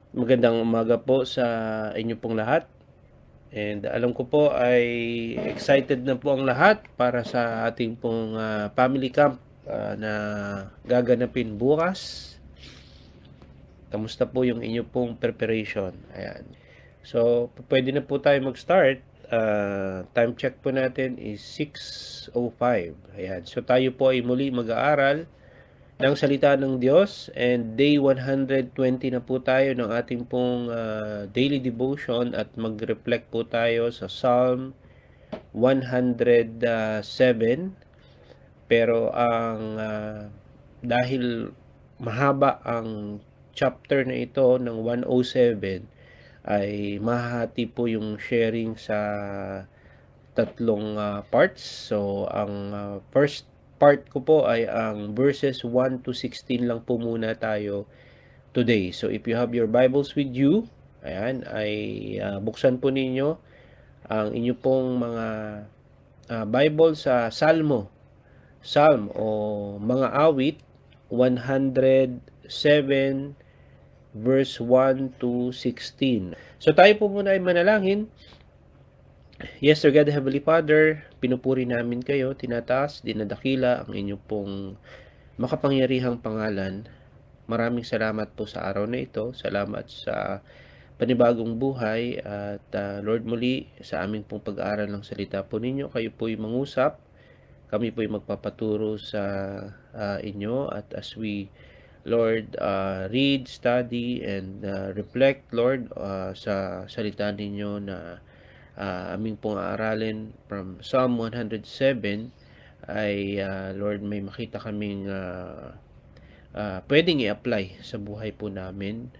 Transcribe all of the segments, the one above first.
Magandang umaga po sa inyo pong lahat. And alam ko po ay excited na po ang lahat para sa ating pong family camp na gaganapin bukas. Kamusta po yung inyo pong preparation? Ayan. So, pwede na po tayo mag-start. Time check po natin is 6:05. Ayan. So, tayo po ay muli mag-aaral ng salita ng Diyos, and day 120 na po tayo ng ating pong daily devotion, at mag-reflect po tayo sa Psalm 107. Pero dahil mahaba ang chapter na ito ng 107, ay mahahati po yung sharing sa tatlong parts. So, ang first part ko po ay ang verses 1 to 16 lang po muna tayo today. So, if you have your Bibles with you, ayan, ay buksan po ninyo ang inyo pong mga Bible sa Psalm o mga awit 107 verse 1 to 16. So, tayo po muna ay manalangin. Yes, Sir God, Heavenly Father, pinupuri namin kayo, tinataas, dinadakila ang inyong pong makapangyarihang pangalan. Maraming salamat po sa araw na ito. Salamat sa panibagong buhay. At Lord, muli sa aming pong pag-aaral ng salita po ninyo, kayo po'y mangusap. Kami po'y magpapaturo sa inyo. At as we, Lord, read, study, and reflect, Lord, sa salita ninyo na aming pong aaralin from Psalm 107, ay Lord, may makita kaming pwedeng i-apply sa buhay po namin.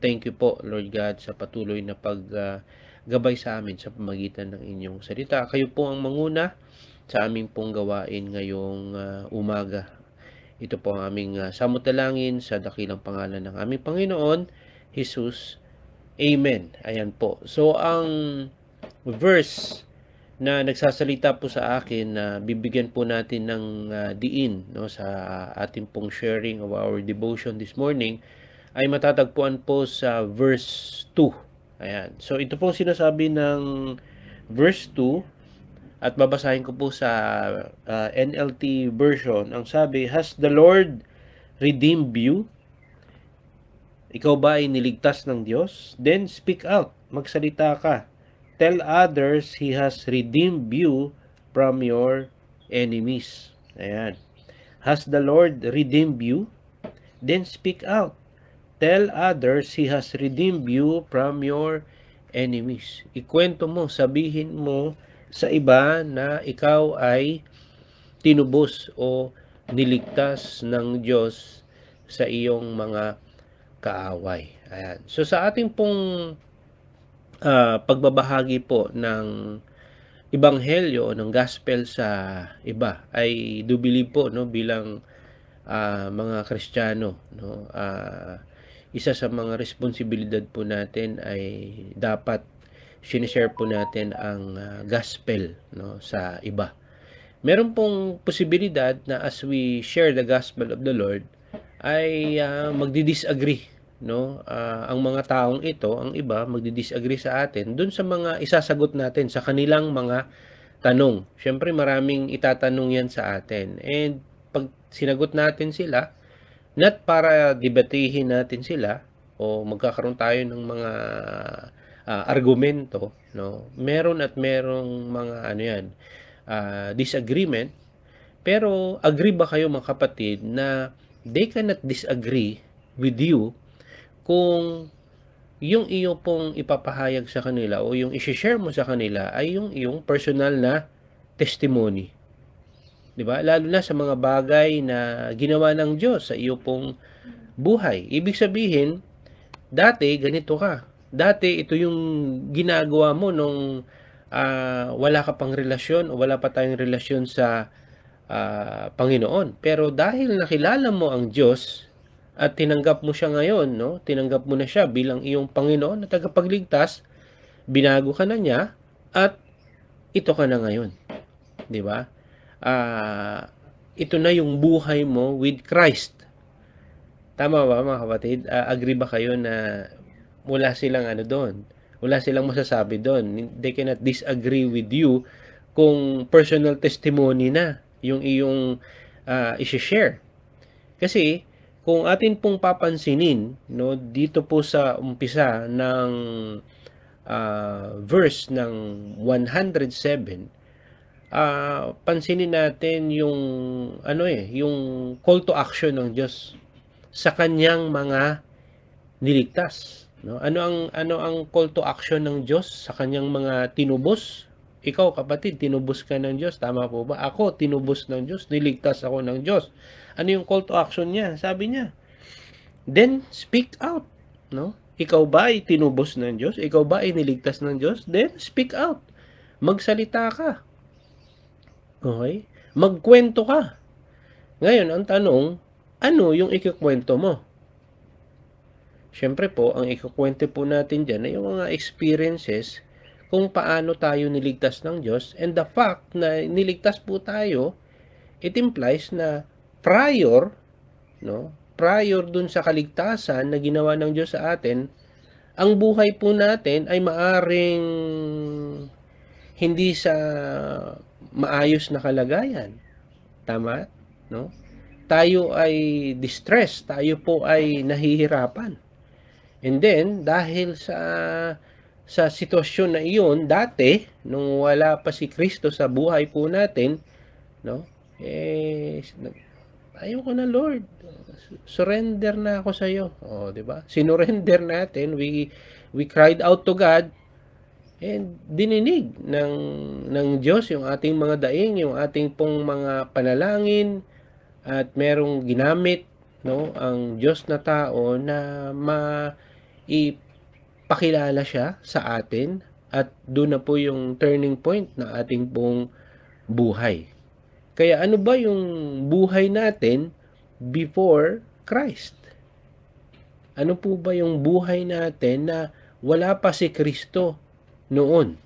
Thank you po, Lord God, sa patuloy na paggabay sa amin sa pamagitan ng inyong salita. Kayo po ang manguna sa aming pong gawain ngayong umaga. Ito po ang aming samutalangin sa dakilang pangalan ng aming Panginoon, Jesus. Amen. Ayan po. So, ang verse na nagsasalita po sa akin na bibigyan po natin ng diin, no, sa ating pong sharing of our devotion this morning, ay matatagpuan po sa verse 2. Ayan. So, ito pong sinasabi ng verse 2, at babasahin ko po sa NLT version. Ang sabi, "Has the Lord redeemed you?" Ikaw ba ay niligtas ng Diyos? Then speak out. Magsalita ka. Tell others He has redeemed you from your enemies. Ayan. Has the Lord redeemed you? Then speak out. Tell others He has redeemed you from your enemies. Ikwento mo, sabihin mo sa iba na ikaw ay tinubos o niligtas ng Diyos sa iyong mga kaaway. Ayan. So, sa ating pong pagbabahagi po ng ebanghelyo o ng gospel sa iba, ay do believe po, no, bilang mga Kristiyano, no, isa sa mga responsibilidad po natin ay dapat sinishare po natin ang gospel, no, sa iba. Meron pong posibilidad na as we share the gospel of the Lord ay magdi-disagree, no? Ang mga taong ito, ang iba, magdi-disagree sa atin dun sa mga isasagot natin sa kanilang mga tanong. Siyempre, maraming itatanong yan sa atin. And pag sinagot natin sila, not para debatihin natin sila o magkakaroon tayo ng mga argumento, no? Meron at merong mga disagreement. Pero agree ba kayo, mga kapatid, na they cannot disagree with you kung yung iyo pong ipapahayag sa kanila o yung i-share mo sa kanila ay yung iyong personal na testimony. 'Di ba? Lalo na sa mga bagay na ginawa ng Diyos sa iyo pong buhay. Ibig sabihin, dati ganito ka. Dati ito yung ginagawa mo nung wala ka pang relasyon o wala pa tayong relasyon sa Panginoon. Pero dahil nakilala mo ang Diyos at tinanggap mo siya ngayon, no? Tinanggap mo na siya bilang iyong Panginoon at tagapagligtas, binago ka na niya at ito ka na ngayon. 'Di ba? Ito na yung buhay mo with Christ. Tama ba, mga kapatid? Agree ba kayo na wala silang ano doon, wala silang masasabi doon. They cannot disagree with you kung personal testimony na yung iyong i-share. Kasi kung atin pong papansinin, no, dito po sa umpisa ng verse ng 107, pansinin natin yung yung call to action ng Diyos sa kanyang mga niligtas, no? Ano ang call to action ng Diyos sa kanyang mga tinubos? Ikaw, kapatid, tinubos ka ng Diyos, tama po ba? Ako, tinubos ng Diyos, niligtas ako ng Diyos. Ano yung call to action niya? Sabi niya, then speak out, no? Ikaw ba ay tinubos ng Diyos? Ikaw ba ay niligtas ng Diyos? Then speak out. Magsalita ka. Okay? Magkwento ka. Ngayon, ang tanong, ano yung ikikwento mo? Siyempre po, ang ikukwento po natin dyan ay yung mga experiences kung paano tayo niligtas ng Diyos, and the fact na niligtas po tayo, it implies na prior dun sa kaligtasan na ginawa ng Diyos sa atin, ang buhay po natin ay maaring hindi sa maayos na kalagayan. Tama? No? Tayo ay distressed, tayo po ay nahihirapan. And then, dahil sa sitwasyon na iyon, dati, nung wala pa si Kristo sa buhay po natin, no? Ayoko na, Lord. Surrender na ako sa iyo. Oh, 'di ba? Sinurrender natin, we cried out to God, and dininig ng Diyos yung ating mga daing, yung ating pong mga panalangin, at merong ginamit, no, ang Diyos na tao na ipakilala siya sa atin, at doon na po yung turning point na ating pong buhay. Kaya ano ba yung buhay natin before Christ? Ano po ba yung buhay natin na wala pa si Kristo noon?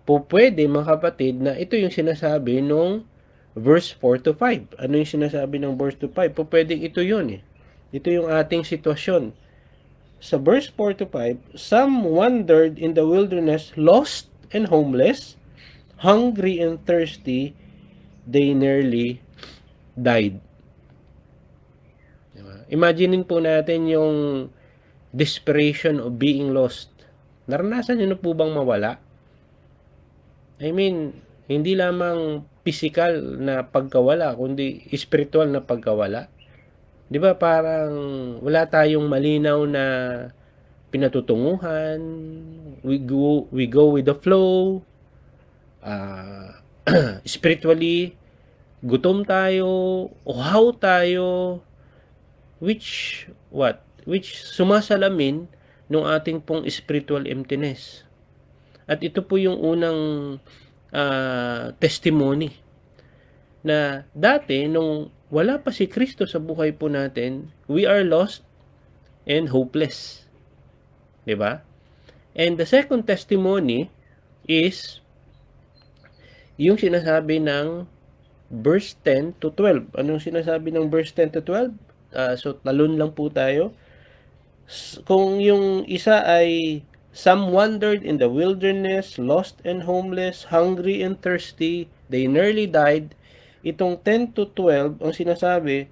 Po pwede, mga kapatid, na ito yung sinasabi nung verse 4 to 5. Ano yung sinasabi ng verse to 5? Po pwedeng ito yun eh. Ito yung ating sitwasyon. Sa verse 4 to 5, some wandered in the wilderness, lost and homeless, hungry and thirsty, they nearly died. Diba? Imaginein po natin yung desperation of being lost. Naranasan nyo na po bang mawala? I mean, hindi lamang physical na pagkawala, kundi spiritual na pagkawala. Di ba parang wala tayong malinaw na pinatutunguhan, we go with the flow, spiritually, gutom tayo, uhaw tayo, which sumasalamin ng ating pong spiritual emptiness. At ito po yung unang testimony na dati nung wala pa si Kristo sa buhay po natin, we are lost and hopeless. Diba? And the second testimony is yung sinasabi ng verse 10 to 12. Anong sinasabi ng verse 10 to 12? So, talon lang po tayo. Kung yung isa ay some wandered in the wilderness, lost and homeless, hungry and thirsty, they nearly died. Itong 10 to 12, ang sinasabi,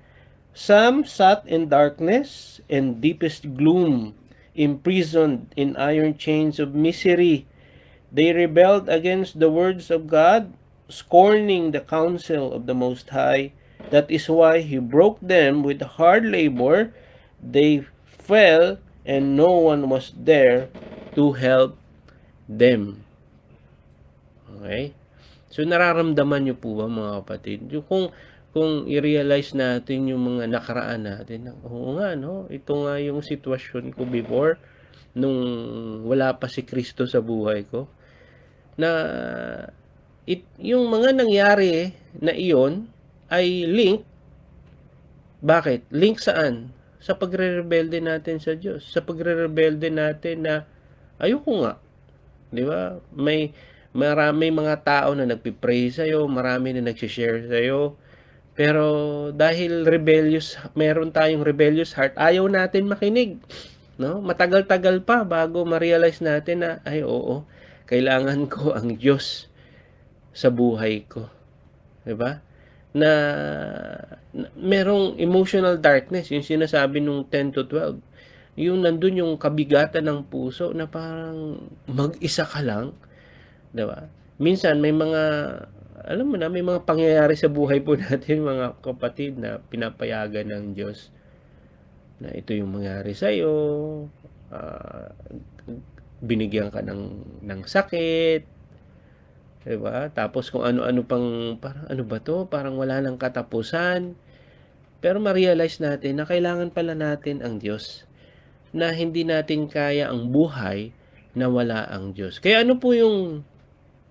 some sat in darkness and deepest gloom, imprisoned in iron chains of misery. They rebelled against the words of God, scorning the counsel of the Most High. That is why He broke them with hard labor. They fell, and no one was there to help them. Okay? So, nararamdaman nyo po ba, mga kapatid? Kung i-realize natin yung mga nakaraan natin, oo nga, no? Ito nga yung sitwasyon ko before, nung wala pa si Kristo sa buhay ko, na yung mga nangyari na iyon ay link. Bakit? Link saan? Sa pagre-rebelde natin sa Diyos. Sa pagre-rebelde natin na ayoko nga. Di ba? May mga tao na nagpipray sa'yo, marami na nagsishare sa'yo, pero dahil meron tayong rebellious heart, ayaw natin makinig. no? Matagal-tagal pa bago ma-realize natin na, ay oo, kailangan ko ang Diyos sa buhay ko. 'Di ba? Na merong emotional darkness, yung sinasabi nung 10 to 12. Yung nandun yung kabigatan ng puso na parang mag-isa ka lang, 'di ba? Minsan may mga, alam mo na, may mga pangyayari sa buhay po natin, mga kapatid, na pinapayagan ng Diyos na ito yung mangyari sa iyo, binigyan ka ng sakit, 'di ba? Tapos kung ano-ano pang, parang ano ba 'to? Parang wala nang katapusan. Pero ma-realize natin na kailangan pala natin ang Diyos, na hindi natin kaya ang buhay na wala ang Diyos. Kaya ano po yung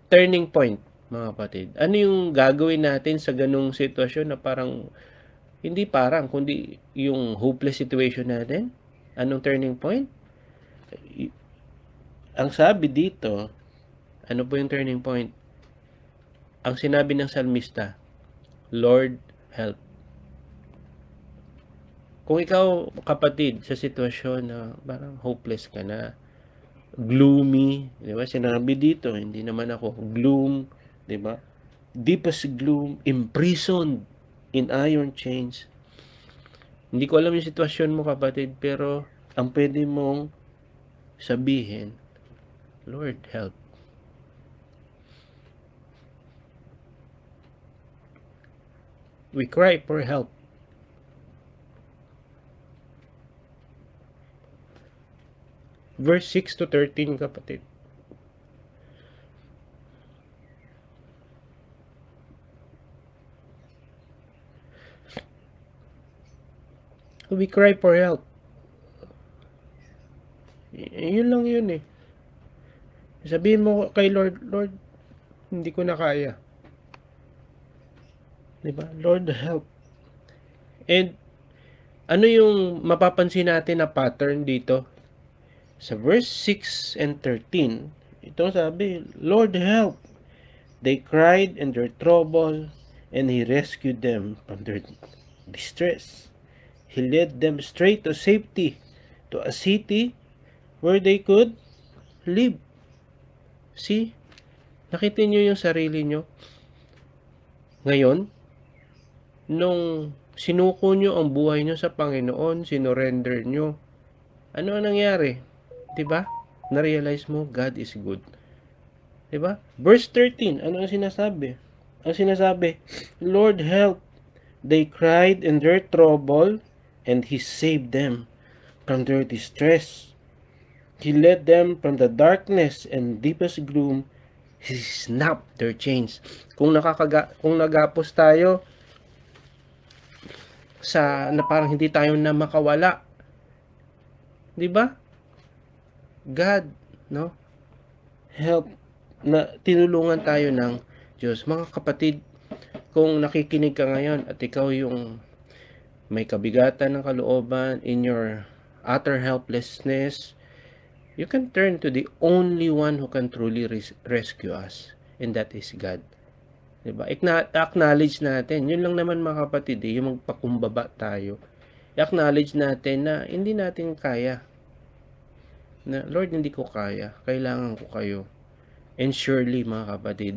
turning point, mga kapatid? Ano yung gagawin natin sa ganung sitwasyon na parang, hindi parang, kundi yung hopeless situation natin? Anong turning point? Ang sabi dito, ano po yung turning point? Ang sinabi ng salmista, Lord, help. Kung ikaw, kapatid, sa sitwasyon na parang hopeless ka na, gloomy, di ba? Sinabi dito, hindi naman ako gloom, di ba? Deepest gloom, imprisoned in iron chains. Hindi ko alam yung sitwasyon mo, kapatid, pero ang pwede mong sabihin, Lord, help. We cry for help. Verse 6 to 13, kapatid. We cry for help. Yun lang yun eh. Sabihin mo kay Lord, Lord, hindi ko na kaya. Diba? Lord, help. And ano yung mapapansin natin na pattern dito? Sa verse 6 and 13, ito sabi, Lord, help. They cried in their trouble, and He rescued them from their distress. He led them straight to safety, to a city where they could live. See? Nakita nyo yung sarili nyo? Ngayon, nung sinuko nyo ang buhay nyo sa Panginoon, sinorender nyo, ano ang nangyari? Diba? Na-realize mo, God is good. Diba? Verse 13, ano ang sinasabi? Ang sinasabi, Lord, help. They cried in their trouble, and He saved them from their distress. He led them from the darkness and deepest gloom. He snapped their chains. Kung nagapos tayo sa na parang hindi tayo na makawala, 'di ba? God, no? Help, na tinulungan tayo ng Diyos. Mga kapatid, kung nakikinig ka ngayon at ikaw yung may kabigatan ng kalooban, in your utter helplessness, you can turn to the only one who can truly rescue us, and that is God. Diba? Acknowledge natin, yun lang naman mga kapatid, yung magpakumbaba tayo. I-acknowledge natin na hindi natin kaya. Na, Lord, hindi ko kaya. Kailangan ko kayo. And surely, mga kapatid,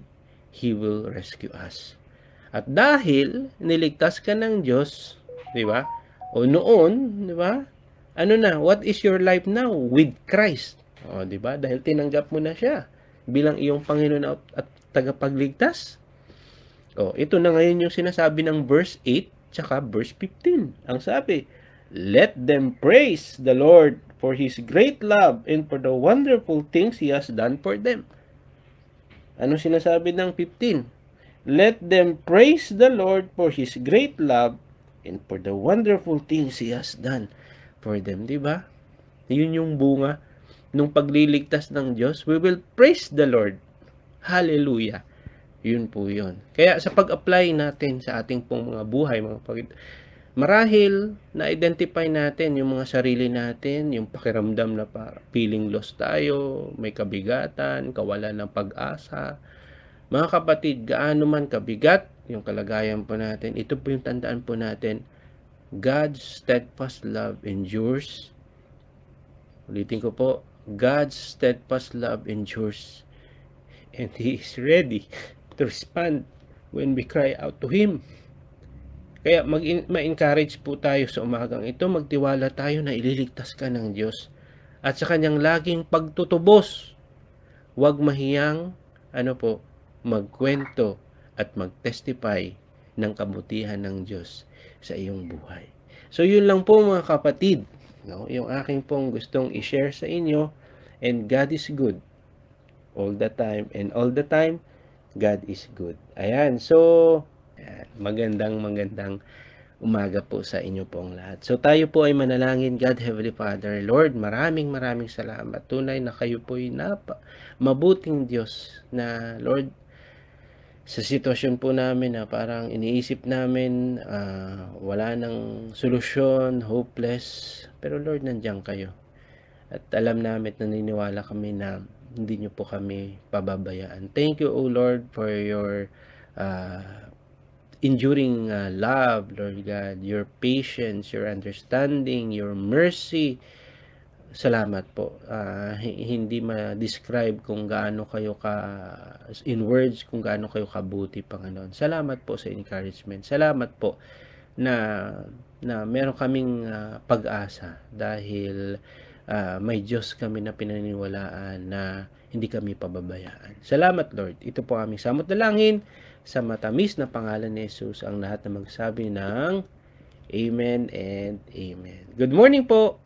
He will rescue us. At dahil niligtas ka ng Diyos, di ba? O noon, di ba? Ano na? What is your life now? With Christ. O, di ba? Dahil tinanggap mo na siya bilang iyong Panginoon at tagapagligtas. O, ito na ngayon yung sinasabi ng verse 8 tsaka verse 15. Ang sabi, let them praise the Lord for His great love and for the wonderful things He has done for them. Ano sinasabi ng 15? Let them praise the Lord for His great love and for the wonderful things He has done for them. Diba? Yun yung bunga nung pagliligtas ng Diyos. We will praise the Lord. Hallelujah. Yun po yun. Kaya sa pag-apply natin sa ating pong mga buhay, marahil na-identify natin yung mga sarili natin, yung pakiramdam na feeling lost tayo, may kabigatan, kawalan ng pag-asa. Mga kapatid, gaano man kabigat yung kalagayan po natin, ito po yung tandaan po natin, God's steadfast love endures Ulitin ko po, God's steadfast love endures, and He is ready to respond when we cry out to Him. Kaya ma-encourage po tayo sa umagang ito, magtiwala tayo na ililigtas ka ng Diyos at sa kanyang laging pagtutubos. Huwag mahiyang magkwento at mag-testify ng kabutihan ng Diyos sa iyong buhay. So yun lang po mga kapatid, yung aking pong gustong i-share sa inyo. And God is good all the time, and all the time God is good. Ayan, so magandang umaga po sa inyo pong lahat. So tayo po ay manalangin. God, Heavenly Father, Lord, maraming salamat. Tunay na kayo po ay mabuting Diyos na, Lord, sa sitwasyon po namin na parang iniisip namin wala nang solusyon, hopeless, pero Lord, nandiyan kayo. At alam namin, naniniwala kami na hindi niyo po kami pababayaan. Thank you, O Lord, for your enduring love, Lord God, your patience, your understanding, your mercy. Salamat po. Hindi ma-describe kung gaano kayo in words, kung gaano kayo kabuti, Panginoon. Salamat po sa encouragement. Salamat po na meron kaming pag-asa dahil may Diyos kami na pinaniniwalaan na hindi kami pababayaan. Salamat, Lord. Ito po aming samot dalangin sa matamis na pangalan ni Jesus, ang lahat na magsabi ng Amen and Amen. Good morning po!